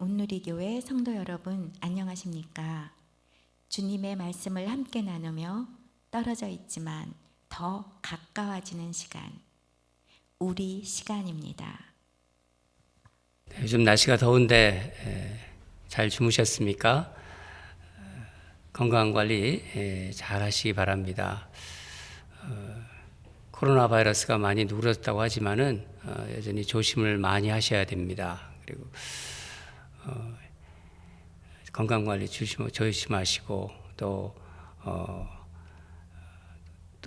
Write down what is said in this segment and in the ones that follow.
온누리교회 성도 여러분, 안녕하십니까? 주님의 말씀을 함께 나누며 떨어져 있지만 더 가까워지는 시간, 우리 시간입니다. 요즘 날씨가 더운데 잘 주무셨습니까? 건강관리 잘 하시기 바랍니다. 코로나 바이러스가 많이 누그러졌다고 하지만은 여전히 조심을 많이 하셔야 됩니다. 그리고 건강관리 조심하시고 또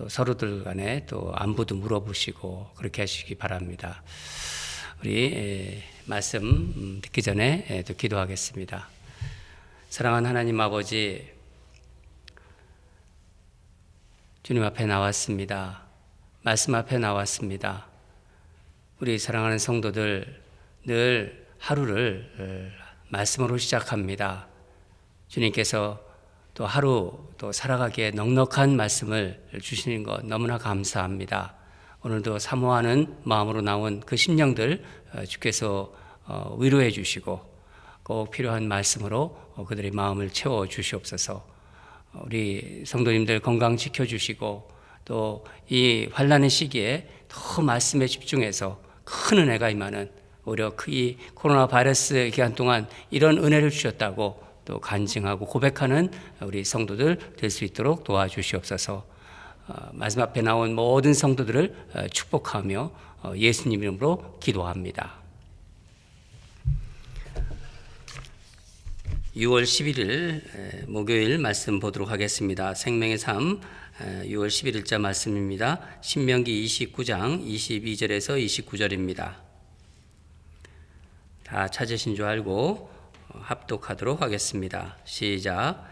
서로들 간에 또 안부도 물어보시고 그렇게 하시기 바랍니다. 우리 말씀 듣기 전에 또 기도하겠습니다. 사랑하는 하나님 아버지, 주님 앞에 나왔습니다. 말씀 앞에 나왔습니다. 우리 사랑하는 성도들 늘 하루를 말씀으로 시작합니다. 주님께서 또 하루 또 살아가기에 넉넉한 말씀을 주시는 것 너무나 감사합니다. 오늘도 사모하는 마음으로 나온 그 심령들 주께서 위로해 주시고 꼭 필요한 말씀으로 그들의 마음을 채워 주시옵소서. 우리 성도님들 건강 지켜주시고 또 이 환난의 시기에 더 말씀에 집중해서 큰 은혜가 임하는, 오히려 이 코로나 바이러스 기간 동안 이런 은혜를 주셨다고 또 간증하고 고백하는 우리 성도들 될 수 있도록 도와주시옵소서. 말씀 앞에 나온 모든 성도들을 축복하며 예수님 이름으로 기도합니다. 6월 11일 목요일 말씀 보도록 하겠습니다. 생명의 삶 6월 11일자 말씀입니다. 신명기 29장 22절에서 29절입니다. 다 찾으신 줄 알고 합독하도록 하겠습니다. 시작.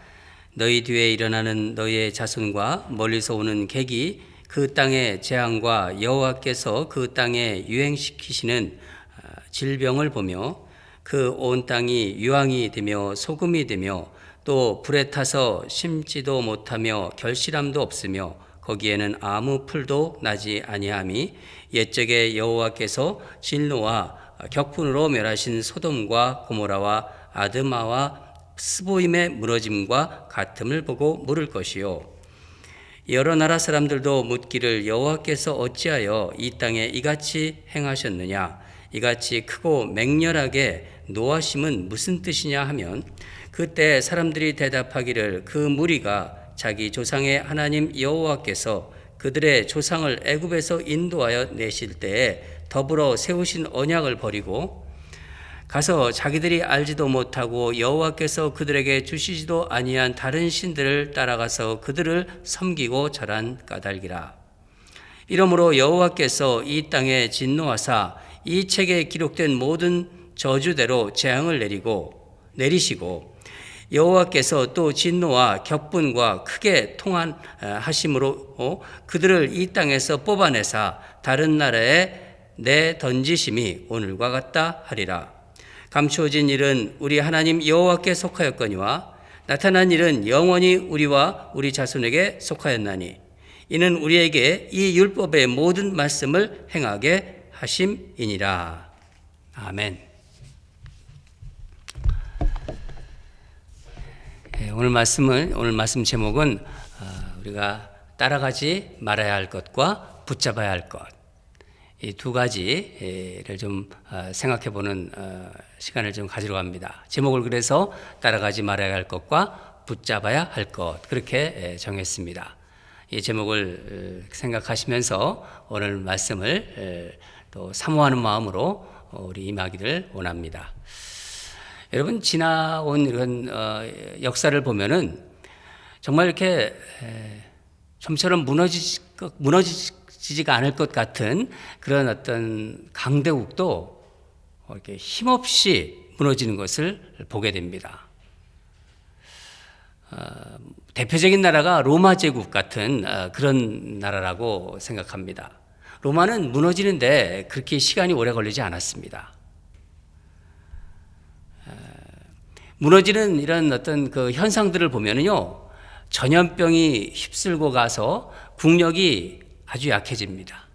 너희 뒤에 일어나는 너희의 자손과 멀리서 오는 객이 그 땅의 재앙과 여호와께서 그 땅에 유행시키시는 질병을 보며 그 온 땅이 유황이 되며 소금이 되며 또 불에 타서 심지도 못하며 결실함도 없으며 거기에는 아무 풀도 나지 아니함이 옛적에 여호와께서 진노와 격분으로 멸하신 소돔과 고모라와 아드마와 스보임의 무너짐과 같음을 보고 물을 것이요. 여러 나라 사람들도 묻기를 여호와께서 어찌하여 이 땅에 이같이 행하셨느냐, 이같이 크고 맹렬하게 노하심은 무슨 뜻이냐 하면, 그때 사람들이 대답하기를 그 무리가 자기 조상의 하나님 여호와께서 그들의 조상을 애굽에서 인도하여 내실 때에 더불어 세우신 언약을 버리고 가서 자기들이 알지도 못하고 여호와께서 그들에게 주시지도 아니한 다른 신들을 따라가서 그들을 섬기고 자란 까닭이라. 이러므로 여호와께서 이 땅에 진노하사 이 책에 기록된 모든 저주대로 재앙을 내리시고 여호와께서 또 진노와 격분과 크게 통한하심으로 그들을 이 땅에서 뽑아내사 다른 나라에 내던지심이 오늘과 같다 하리라. 감추어진 일은 우리 하나님 여호와께 속하였거니와 나타난 일은 영원히 우리와 우리 자손에게 속하였나니 이는 우리에게 이 율법의 모든 말씀을 행하게 하심이니라. 아멘. 오늘 말씀 제목은 우리가 따라가지 말아야 할 것과 붙잡아야 할 것, 이 두 가지를 좀 생각해보는 시간을 좀 가지러 합니다. 제목을 그래서 따라가지 말아야 할 것과 붙잡아야 할 것, 그렇게 정했습니다. 이 제목을 생각하시면서 오늘 말씀을 또 사모하는 마음으로 우리 임하기를 원합니다. 여러분, 지나온 이런 역사를 보면은 정말 이렇게 좀처럼 무너지지가 않을 것 같은 그런 어떤 강대국도 이렇게 힘없이 무너지는 것을 보게 됩니다. 대표적인 나라가 로마 제국 같은 그런 나라라고 생각합니다. 로마는 무너지는데 그렇게 시간이 오래 걸리지 않았습니다. 무너지는 이런 어떤 그 현상들을 보면은요, 전염병이 휩쓸고 가서 국력이 아주 약해집니다.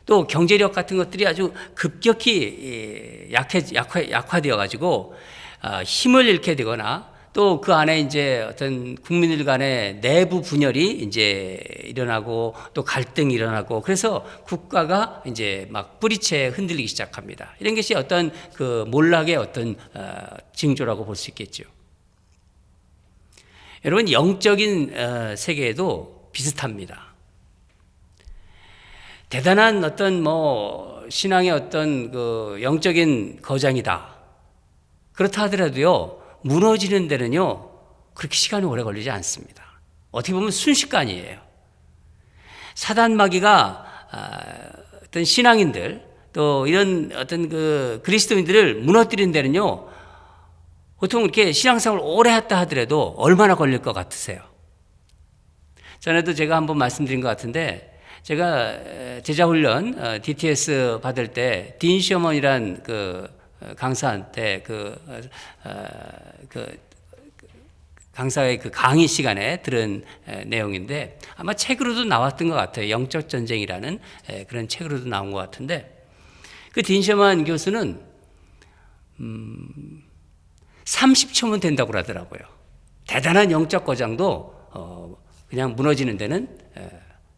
또 경제력 같은 것들이 아주 급격히 약화되어 가지고 힘을 잃게 되거나 또 그 안에 이제 어떤 국민들 간의 내부 분열이 이제 일어나고 또 갈등이 일어나고 그래서 국가가 이제 막 뿌리채 흔들리기 시작합니다. 이런 것이 어떤 그 몰락의 어떤 징조라고 볼 수 있겠죠. 여러분 영적인 세계에도 비슷합니다. 대단한 어떤 뭐 신앙의 어떤 그 영적인 거장이다. 그렇다 하더라도요. 무너지는 데는요. 그렇게 시간이 오래 걸리지 않습니다. 어떻게 보면 순식간이에요. 사단 마귀가 어떤 신앙인들 또 이런 어떤 그 그리스도인들을 무너뜨리는 데는요. 보통 이렇게 신앙생활을 오래 했다 하더라도 얼마나 걸릴 것 같으세요? 전에도 제가 한번 말씀드린 것 같은데 제가 제자훈련 DTS 받을 때 딘 셔먼이란 그 강사한테 그 강사의 그 강의 시간에 들은 내용인데 아마 책으로도 나왔던 것 같아요. 영적 전쟁이라는 그런 책으로도 나온 것 같은데 그 딘 셔먼 교수는 30초면 된다고 그러더라고요. 대단한 영적 거장도 그냥 무너지는 데는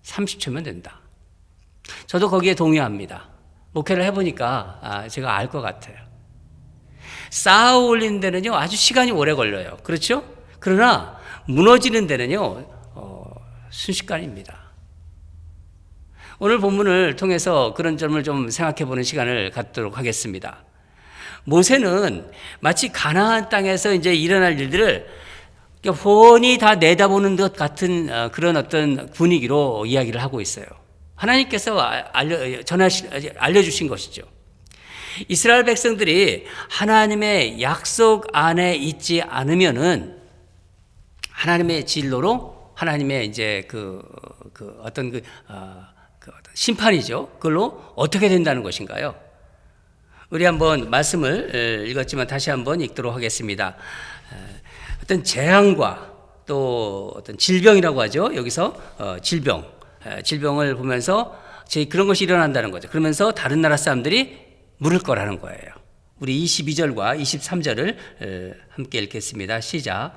30초면 된다. 저도 거기에 동의합니다. 목회를 해보니까 제가 알 것 같아요. 쌓아 올리는 데는요 아주 시간이 오래 걸려요. 그렇죠? 그러나 무너지는 데는요 순식간입니다. 오늘 본문을 통해서 그런 점을 좀 생각해 보는 시간을 갖도록 하겠습니다. 모세는 마치 가나안 땅에서 이제 일어날 일들을 훤히 다 내다보는 것 같은 그런 어떤 분위기로 이야기를 하고 있어요. 하나님께서 알려주신 것이죠. 이스라엘 백성들이 하나님의 약속 안에 있지 않으면은 하나님의 진로로 하나님의 이제 어떤 심판이죠. 그걸로 어떻게 된다는 것인가요? 우리 한번 말씀을 읽었지만 다시 한번 읽도록 하겠습니다. 어떤 재앙과 또 어떤 질병이라고 하죠. 여기서 질병을 보면서 그런 것이 일어난다는 거죠. 그러면서 다른 나라 사람들이 물을 거라는 거예요. 우리 22절과 23절을 함께 읽겠습니다. 시작.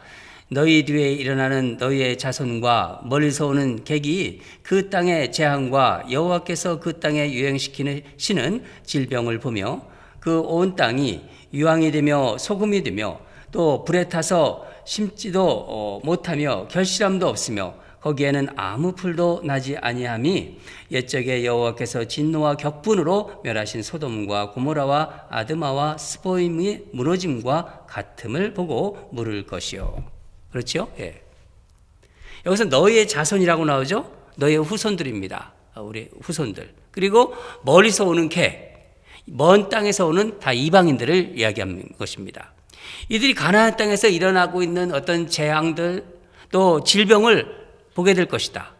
너희 뒤에 일어나는 너희의 자손과 멀리서 오는 객이 그 땅의 재앙과 여호와께서 그 땅에 유행시키시는 질병을 보며 그 온 땅이 유황이 되며 소금이 되며 또 불에 타서 심지도 못하며 결실함도 없으며 거기에는 아무 풀도 나지 아니함이 옛적에 여호와께서 진노와 격분으로 멸하신 소돔과 고모라와 아드마와 스보임의 무너짐과 같음을 보고 물을 것이요. 그렇죠? 예. 여기서 너희의 자손이라고 나오죠? 너희의 후손들입니다. 우리 후손들. 그리고 멀리서 오는 먼 땅에서 오는 다 이방인들을 이야기하는 것입니다. 이들이 가나안 땅에서 일어나고 있는 어떤 재앙들 또 질병을 보게 될 것이다.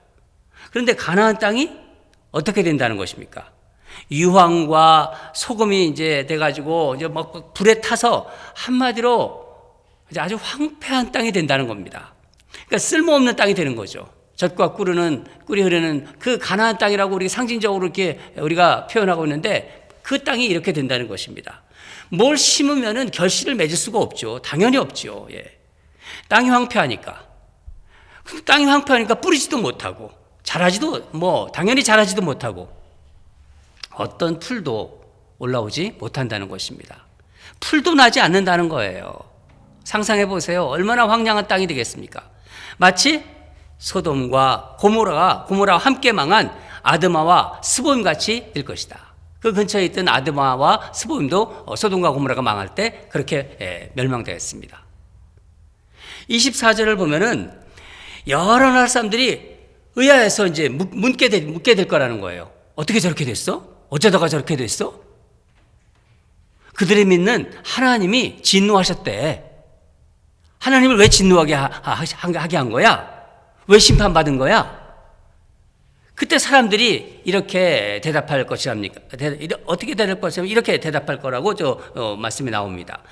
그런데 가나안 땅이 어떻게 된다는 것입니까? 유황과 소금이 이제 돼가지고 이제 막 불에 타서 한마디로 이제 아주 황폐한 땅이 된다는 겁니다. 그러니까 쓸모없는 땅이 되는 거죠. 젖과 꿀이 흐르는 그 가나안 땅이라고 우리 상징적으로 이렇게 우리가 표현하고 있는데 그 땅이 이렇게 된다는 것입니다. 뭘 심으면은 결실을 맺을 수가 없죠. 당연히 없죠. 예. 땅이 황폐하니까. 땅이 황폐하니까 뿌리지도 못하고 당연히 자라지도 못하고 어떤 풀도 올라오지 못한다는 것입니다. 풀도 나지 않는다는 거예요. 상상해 보세요. 얼마나 황량한 땅이 되겠습니까? 마치 소돔과 고모라와 함께 망한 아드마와 스보임 같이 될 것이다. 그 근처에 있던 아드마와 스보임도 소돔과 고모라가 망할 때 그렇게 멸망되었습니다. 24절을 보면은 여러 나라 사람들이 의아해서 이제 묻게 될 거라는 거예요. 어떻게 저렇게 됐어? 어쩌다가 저렇게 됐어? 그들이 믿는 하나님이 진노하셨대. 하나님을 왜 진노하게 하게 한 거야? 왜 심판받은 거야? 그때 사람들이 이렇게 대답할 것이랍니까? 어떻게 대답할 것이냐면 이렇게 대답할 거라고 말씀이 나옵니다.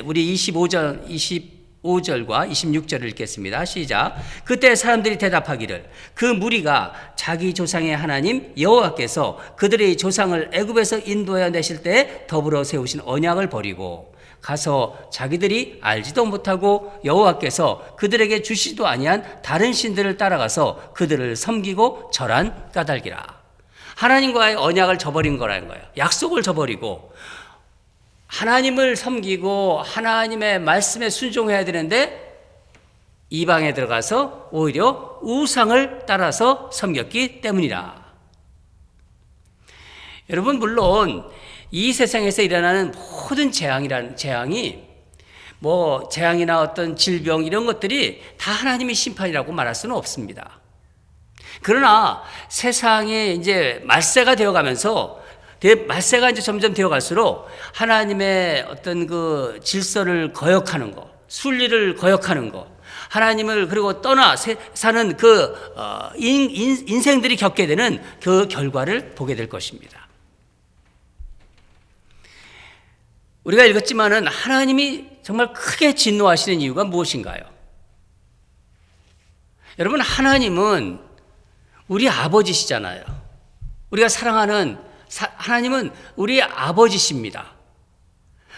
우리 25절과 26절을 읽겠습니다. 시작. 그때 사람들이 대답하기를 그 무리가 자기 조상의 하나님 여호와께서 그들의 조상을 애굽에서 인도하여 내실 때 더불어 세우신 언약을 버리고 가서 자기들이 알지도 못하고 여호와께서 그들에게 주시도 아니한 다른 신들을 따라가서 그들을 섬기고 절한 까닭이라. 하나님과의 언약을 저버린 거라는 거예요. 약속을 저버리고 하나님을 섬기고 하나님의 말씀에 순종해야 되는데 이방에 들어가서 오히려 우상을 따라서 섬겼기 때문이라. 여러분, 물론 이 세상에서 일어나는 모든 재앙이 뭐 재앙이나 어떤 질병 이런 것들이 다 하나님의 심판이라고 말할 수는 없습니다. 그러나 세상에 이제 말세가 되어가면서 말세가 이제 점점 되어갈수록 하나님의 어떤 그 질서를 거역하는 것, 순리를 거역하는 것, 하나님을 그리고 떠나 사는 그 인생들이 겪게 되는 그 결과를 보게 될 것입니다. 우리가 읽었지만은 하나님이 정말 크게 진노하시는 이유가 무엇인가요? 여러분, 하나님은 우리 아버지시잖아요. 우리가 사랑하는 하나님은 우리 아버지십니다.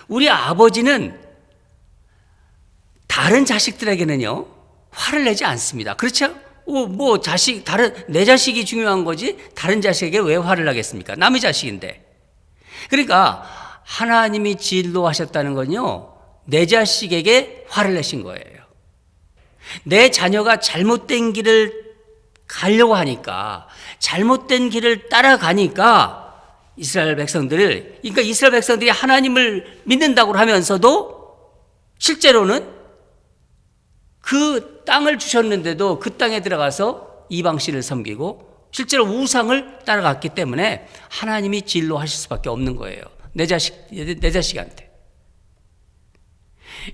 우리 아버지는 다른 자식들에게는요, 화를 내지 않습니다. 그렇죠? 뭐 내 자식이 중요한 거지 다른 자식에게 왜 화를 나겠습니까? 남의 자식인데. 그러니까 하나님이 진노하셨다는 건요, 내 자식에게 화를 내신 거예요. 내 자녀가 잘못된 길을 가려고 하니까, 잘못된 길을 따라가니까 이스라엘 백성들이 하나님을 믿는다고 하면서도 실제로는 그 땅을 주셨는데도 그 땅에 들어가서 이방신을 섬기고 실제로 우상을 따라갔기 때문에 하나님이 진노하실 수밖에 없는 거예요. 내 자식한테.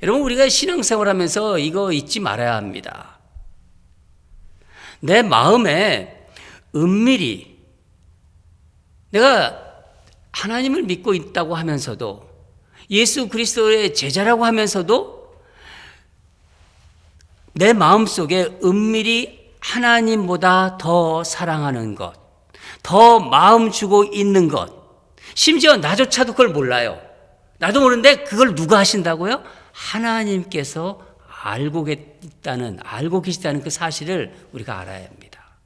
여러분, 우리가 신앙생활 하면서 이거 잊지 말아야 합니다. 내 마음에 은밀히 내가 하나님을 믿고 있다고 하면서도 예수 그리스도의 제자라고 하면서도 내 마음속에 은밀히 하나님보다 더 사랑하는 것, 더 마음 주고 있는 것, 심지어 나조차도 그걸 몰라요. 나도 모르는데 그걸 누가 하신다고요? 하나님께서 알고 계시다는 그 사실을 우리가 알아야 합니다.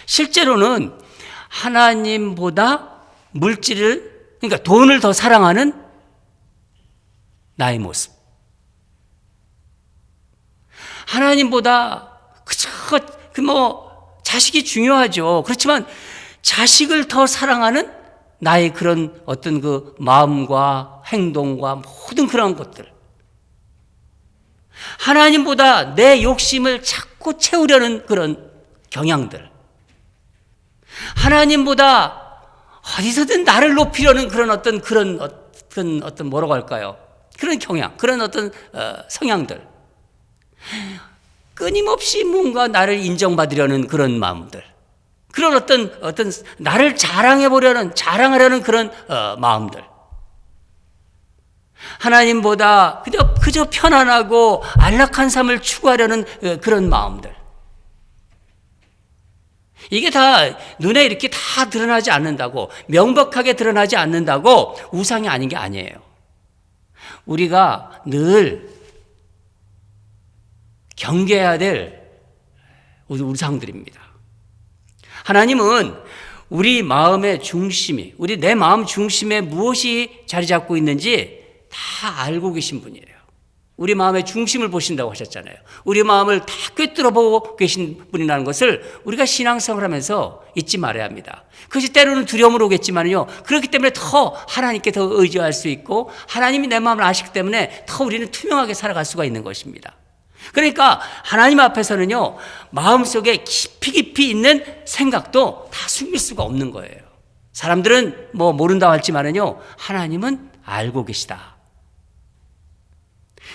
실제로는 하나님보다 그러니까 돈을 더 사랑하는 나의 모습. 하나님보다 자식이 중요하죠. 그렇지만 자식을 더 사랑하는 나의 그런 어떤 그 마음과 행동과 모든 그런 것들. 하나님보다 내 욕심을 자꾸 채우려는 그런 경향들. 하나님보다 어디서든 나를 높이려는 그런 어떤 뭐라고 할까요? 그런 경향, 그런 어떤 성향들. 끊임없이 뭔가 나를 인정받으려는 그런 마음들. 그런 어떤 나를 자랑하려는 그런 마음들. 하나님보다 그저 편안하고 안락한 삶을 추구하려는 그런 마음들. 이게 다 눈에 이렇게 다 드러나지 않는다고, 명백하게 드러나지 않는다고 우상이 아닌 게 아니에요. 우리가 늘 경계해야 될 우상들입니다. 하나님은 우리 마음의 중심이, 내 마음 중심에 무엇이 자리 잡고 있는지 다 알고 계신 분이에요. 우리 마음의 중심을 보신다고 하셨잖아요. 우리 마음을 다 꿰뚫어 보고 계신 분이라는 것을 우리가 신앙생활 하면서 잊지 말아야 합니다. 그것이 때로는 두려움으로 오겠지만요, 그렇기 때문에 더 하나님께 더 의지할 수 있고 하나님이 내 마음을 아시기 때문에 더 우리는 투명하게 살아갈 수가 있는 것입니다. 그러니까 하나님 앞에서는요, 마음속에 깊이 있는 생각도 다 숨길 수가 없는 거예요. 사람들은 모른다고 할지만은요, 하나님은 알고 계시다.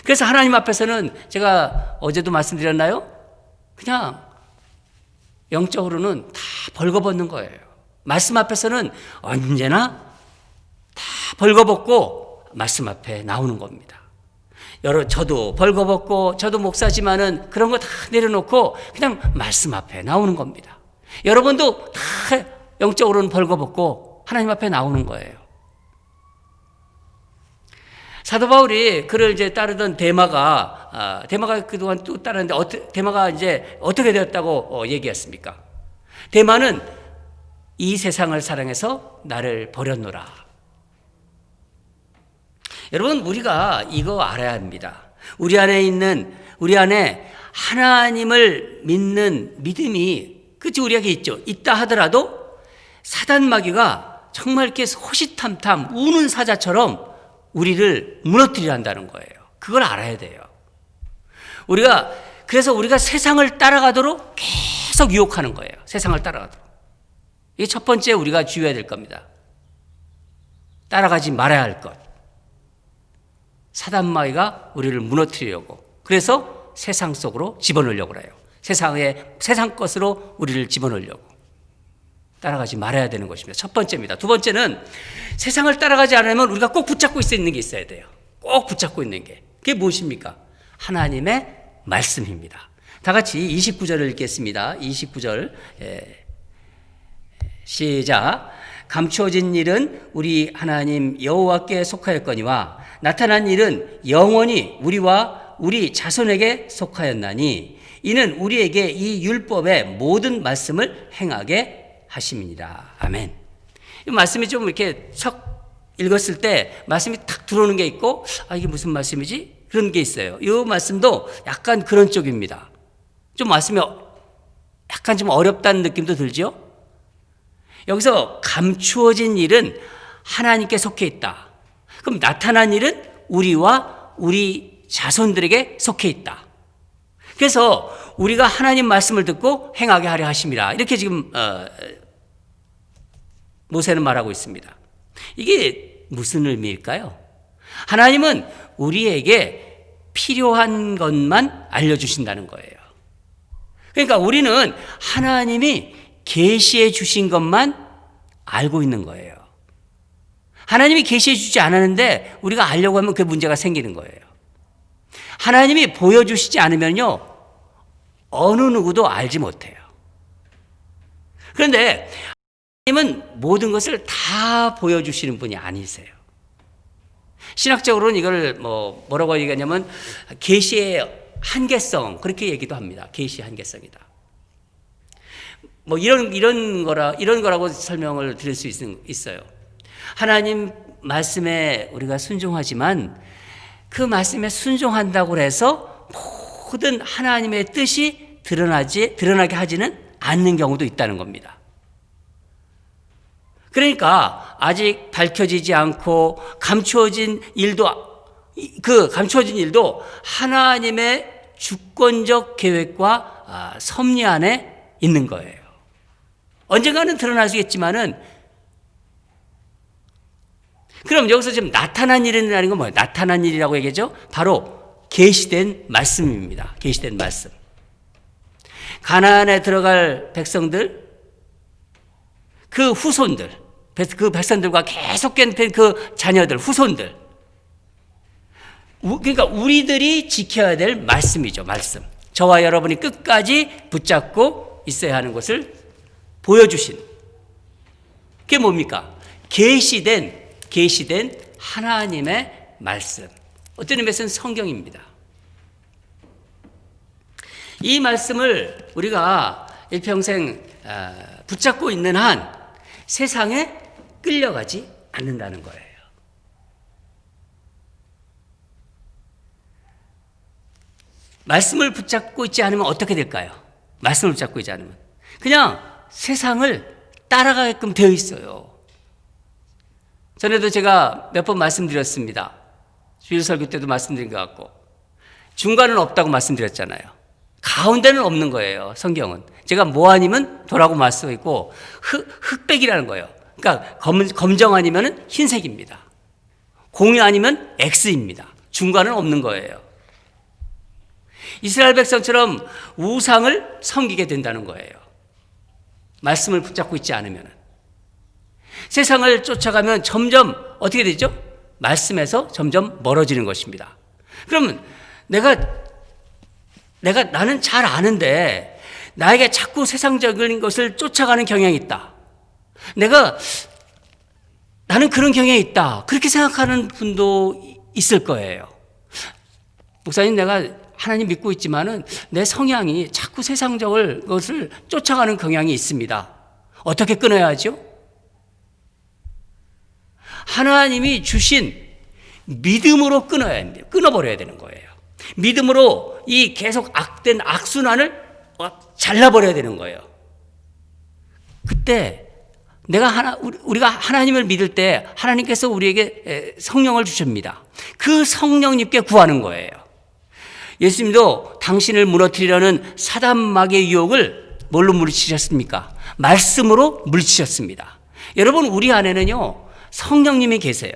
그래서 하나님 앞에서는 제가 어제도 말씀드렸나요? 그냥 영적으로는 다 벌거벗는 거예요. 말씀 앞에서는 언제나 다 벌거벗고 말씀 앞에 나오는 겁니다. 저도 벌거벗고, 저도 목사지만은 그런 거 다 내려놓고 그냥 말씀 앞에 나오는 겁니다. 여러분도 다 영적으로는 벌거벗고 하나님 앞에 나오는 거예요. 사도 바울이 그를 이제 따르던 데마가 그동안 또 따르는데 데마가 이제 어떻게 되었다고 얘기했습니까? 데마는 이 세상을 사랑해서 나를 버렸노라. 여러분, 우리가 이거 알아야 합니다. 우리 안에 하나님을 믿는 믿음이 그치 우리에게 있다 하더라도 사단 마귀가 정말 이렇게 호시탐탐 우는 사자처럼 우리를 무너뜨리려 한다는 거예요. 그걸 알아야 돼요. 그래서 우리가 세상을 따라가도록 계속 유혹하는 거예요. 세상을 따라가도록. 이게 첫 번째 우리가 주의해야 될 겁니다. 따라가지 말아야 할 것. 사단 마귀가 우리를 무너뜨리려고. 그래서 세상 속으로 집어넣으려고 그래요. 세상 것으로 우리를 집어넣으려고. 따라가지 말아야 되는 것입니다. 첫 번째입니다. 두 번째는 세상을 따라가지 않으면 우리가 꼭 붙잡고 있는 게 있어야 돼요. 꼭 붙잡고 있는 게. 그게 무엇입니까? 하나님의 말씀입니다. 다 같이 29절을 읽겠습니다. 29절 시작. 감추어진 일은 우리 하나님 여호와께 속하였거니와 나타난 일은 영원히 우리와 우리 자손에게 속하였나니 이는 우리에게 이 율법의 모든 말씀을 행하게 하심이니라. 아멘. 이 말씀이 좀 이렇게 척 읽었을 때 말씀이 탁 들어오는 게 있고 이게 무슨 말씀이지? 그런 게 있어요. 이 말씀도 약간 그런 쪽입니다. 좀 말씀이 약간 좀 어렵다는 느낌도 들죠? 여기서 감추어진 일은 하나님께 속해 있다. 그럼 나타난 일은 우리와 우리 자손들에게 속해 있다. 그래서 우리가 하나님 말씀을 듣고 행하게 하려 하심이라. 이렇게 지금 모세는 말하고 있습니다. 이게 무슨 의미일까요? 하나님은 우리에게 필요한 것만 알려주신다는 거예요. 그러니까 우리는 하나님이 계시해 주신 것만 알고 있는 거예요. 하나님이 계시해 주지 않았는데 우리가 알려고 하면 그 문제가 생기는 거예요. 하나님이 보여주시지 않으면요, 어느 누구도 알지 못해요. 그런데 하나님은 모든 것을 다 보여주시는 분이 아니세요. 신학적으로는 이걸 뭐라고 얘기하냐면 계시의 한계성, 그렇게 얘기도 합니다. 계시의 한계성이다. 이런 거라고 설명을 드릴 수 있어요. 하나님 말씀에 우리가 순종하지만 그 말씀에 순종한다고 해서 모든 하나님의 뜻이 드러나게 하지는 않는 경우도 있다는 겁니다. 그러니까 아직 밝혀지지 않고 감추어진 일도 하나님의 주권적 계획과 섭리 안에 있는 거예요. 언젠가는 드러날 수 있겠지만은, 그럼 여기서 지금 나타난 일이라는 건 뭐예요? 나타난 일이라고 얘기하죠? 바로 계시된 말씀입니다. 계시된 말씀. 가나안에 들어갈 백성들, 그 후손들, 그 백성들과 계속된 그 자녀들, 후손들. 그러니까 우리들이 지켜야 될 말씀이죠. 말씀. 저와 여러분이 끝까지 붙잡고 있어야 하는 것을 보여주신. 그게 뭡니까? 계시된 하나님의 말씀. 어떤 의미에서는 성경입니다. 이 말씀을 우리가 일평생 붙잡고 있는 한 세상에 끌려가지 않는다는 거예요. 말씀을 붙잡고 있지 않으면 어떻게 될까요? 말씀을 붙잡고 있지 않으면 그냥 세상을 따라가게끔 되어 있어요. 전에도 제가 몇 번 말씀드렸습니다. 주일 설교 때도 말씀드린 것 같고, 중간은 없다고 말씀드렸잖아요. 가운데는 없는 거예요. 성경은. 제가 뭐 아니면 도라고 말씀했고, 흑백이라는 거예요. 그러니까 검정 아니면 흰색입니다. 공유 아니면 X입니다. 중간은 없는 거예요. 이스라엘 백성처럼 우상을 섬기게 된다는 거예요. 말씀을 붙잡고 있지 않으면. 세상을 쫓아가면 점점 어떻게 되죠? 말씀에서 점점 멀어지는 것입니다. 그러면 나는 잘 아는데 나에게 자꾸 세상적인 것을 쫓아가는 경향이 있다. 나는 그런 경향이 있다. 그렇게 생각하는 분도 있을 거예요. 목사님, 내가 하나님 믿고 있지만은 내 성향이 자꾸 세상적을 것을 쫓아가는 경향이 있습니다. 어떻게 끊어야 하죠? 하나님이 주신 믿음으로 끊어버려야 되는 거예요. 믿음으로 이 계속 악된 악순환을 잘라버려야 되는 거예요. 그때 우리가 하나님을 믿을 때 하나님께서 우리에게 성령을 주십니다. 그 성령님께 구하는 거예요. 예수님도 당신을 무너뜨리려는 사단 마귀의 유혹을 뭘로 물리치셨습니까? 말씀으로 물리치셨습니다. 여러분, 우리 안에는요, 성령님이 계세요.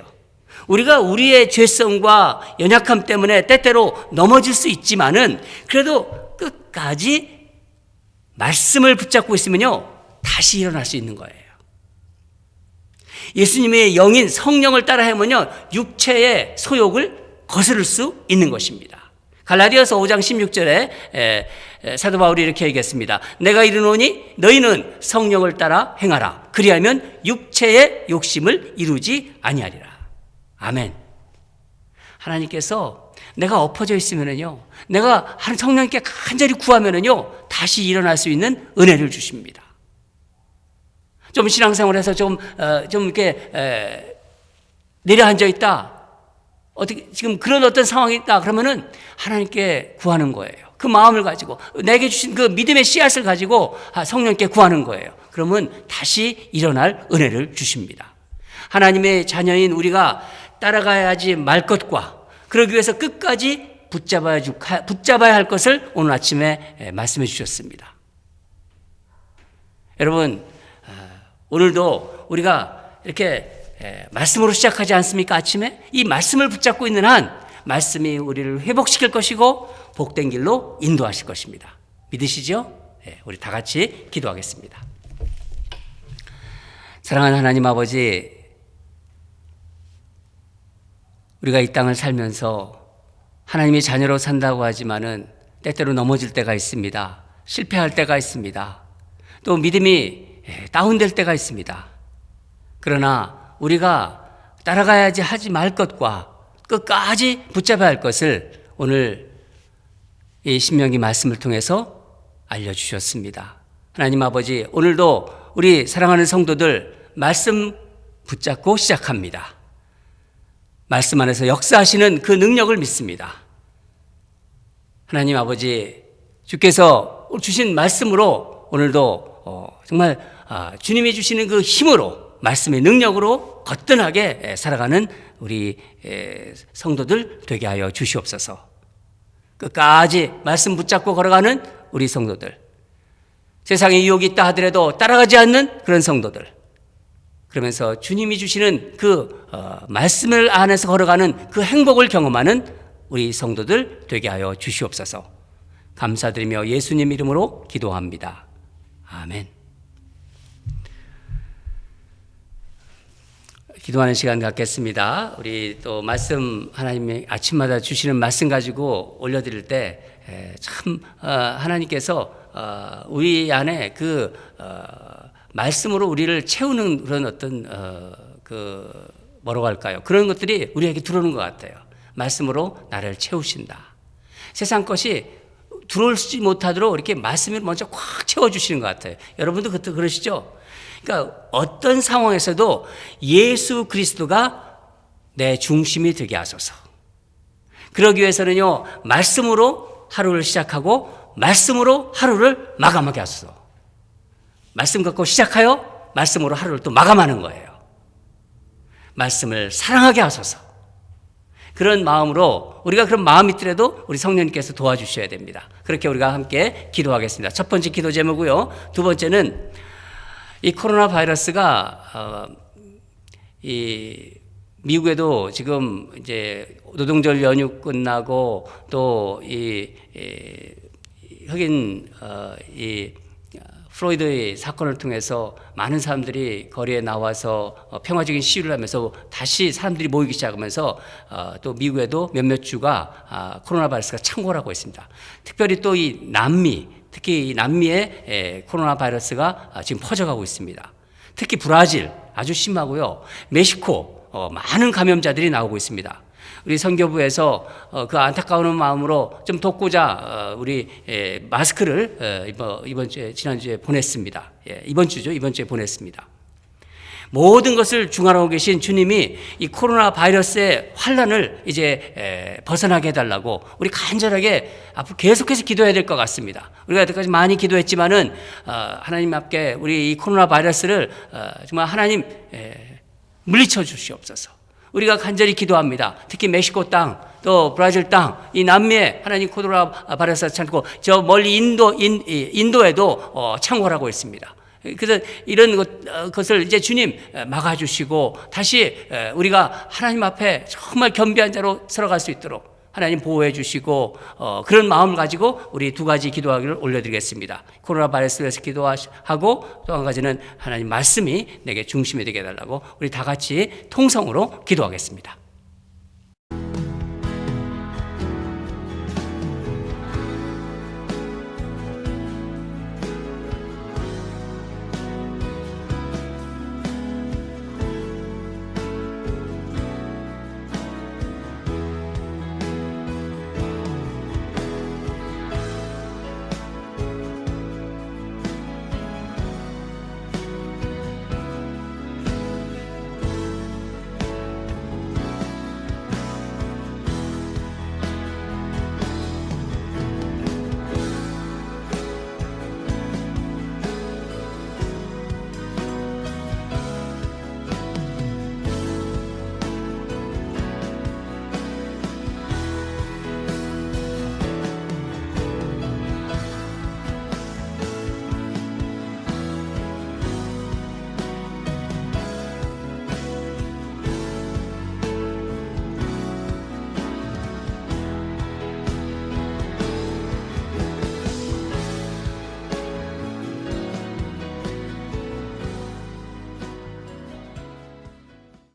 우리가 우리의 죄성과 연약함 때문에 때때로 넘어질 수 있지만은 그래도 끝까지 말씀을 붙잡고 있으면요, 다시 일어날 수 있는 거예요. 예수님의 영인 성령을 따라 하면요, 육체의 소욕을 거스를 수 있는 것입니다. 갈라디아서 5장 16절에 사도 바울이 이렇게 얘기했습니다. 내가 이르노니 너희는 성령을 따라 행하라. 그리하면 육체의 욕심을 이루지 아니하리라. 아멘. 하나님께서 내가 엎어져 있으면은요, 내가 성령님께 간절히 구하면은요, 다시 일어날 수 있는 은혜를 주십니다. 좀 신앙생활에서 좀 이렇게 내려앉아 있다. 어떻게 지금 그런 어떤 상황이 있다 그러면은 하나님께 구하는 거예요. 그 마음을 가지고 내게 주신 그 믿음의 씨앗을 가지고 성령께 구하는 거예요. 그러면 다시 일어날 은혜를 주십니다. 하나님의 자녀인 우리가 따라가야지 말 것과 그러기 위해서 끝까지 붙잡아야 할 것을 오늘 아침에 말씀해 주셨습니다. 여러분, 오늘도 우리가 이렇게 말씀으로 시작하지 않습니까? 아침에 이 말씀을 붙잡고 있는 한 말씀이 우리를 회복시킬 것이고 복된 길로 인도하실 것입니다. 믿으시죠? 우리 다 같이 기도하겠습니다. 사랑하는 하나님 아버지, 우리가 이 땅을 살면서 하나님의 자녀로 산다고 하지만은 때때로 넘어질 때가 있습니다. 실패할 때가 있습니다. 또 믿음이 다운될 때가 있습니다. 그러나 우리가 따라가야지 하지 말 것과 끝까지 붙잡아야 할 것을 오늘 이 신명기 말씀을 통해서 알려주셨습니다. 하나님 아버지, 오늘도 우리 사랑하는 성도들 말씀 붙잡고 시작합니다. 말씀 안에서 역사하시는 그 능력을 믿습니다. 하나님 아버지, 주께서 주신 말씀으로 오늘도 정말 주님이 주시는 그 힘으로 말씀의 능력으로 거뜬하게 살아가는 우리 성도들 되게 하여 주시옵소서. 끝까지 말씀 붙잡고 걸어가는 우리 성도들, 세상에 유혹이 있다 하더라도 따라가지 않는 그런 성도들, 그러면서 주님이 주시는 그 말씀을 안에서 걸어가는 그 행복을 경험하는 우리 성도들 되게 하여 주시옵소서. 감사드리며 예수님 이름으로 기도합니다. 아멘. 기도하는 시간 갖겠습니다. 우리 또 말씀, 하나님이 아침마다 주시는 말씀 가지고 올려드릴 때 참 하나님께서 우리 안에 그 말씀으로 우리를 채우는 그런 어떤 뭐라고 할까요? 그런 것들이 우리에게 들어오는 것 같아요. 말씀으로 나를 채우신다. 세상 것이 들어오지 못하도록 이렇게 말씀을 먼저 꽉 채워주시는 것 같아요. 여러분도 그러시죠? 그러니까 어떤 상황에서도 예수 그리스도가 내 중심이 되게 하소서. 그러기 위해서는요, 말씀으로 하루를 시작하고 말씀으로 하루를 마감하게 하소서. 말씀 갖고 시작하여 말씀으로 하루를 또 마감하는 거예요. 말씀을 사랑하게 하소서. 그런 마음으로, 우리가 그런 마음이 있더라도 우리 성령님께서 도와주셔야 됩니다. 그렇게 우리가 함께 기도하겠습니다. 첫 번째 기도 제목이고요. 두 번째는 이 코로나 바이러스가 이 미국에도 지금 이제 노동절 연휴 끝나고 또 이 흑인 이 플로이드의 사건을 통해서 많은 사람들이 거리에 나와서 평화적인 시위를 하면서 다시 사람들이 모이기 시작하면서 또 미국에도 몇몇 주가 코로나 바이러스가 창궐하고 있습니다. 특별히 또 이 남미, 특히 이 남미에 코로나 바이러스가 지금 퍼져가고 있습니다. 특히 브라질 아주 심하고요. 멕시코 많은 감염자들이 나오고 있습니다. 우리 선교부에서 그 안타까운 마음으로 좀 돕고자 우리 마스크를 이번 주에 지난주에 보냈습니다. 이번 주에 보냈습니다. 모든 것을 중화하고 계신 주님이 이 코로나 바이러스의 환란을 이제 벗어나게 해달라고 우리 간절하게 앞으로 계속해서 기도해야 될 것 같습니다. 우리가 여태까지 많이 기도했지만은 하나님 앞에 우리 이 코로나 바이러스를 정말 하나님 물리쳐 주시옵소서. 우리가 간절히 기도합니다. 특히 멕시코 땅, 또 브라질 땅, 이 남미에 하나님 코로나 바이러스가 참고 저 멀리 인도에도 창궐하고 있습니다. 그래서 이런 것을 이제 주님 막아주시고 다시 우리가 하나님 앞에 정말 겸비한 자로 살아갈 수 있도록 하나님 보호해 주시고 그런 마음을 가지고 우리 두 가지 기도하기를 올려드리겠습니다. 코로나 바이러스에 대해서 기도하고 또 한 가지는 하나님 말씀이 내게 중심이 되게 해달라고 우리 다 같이 통성으로 기도하겠습니다.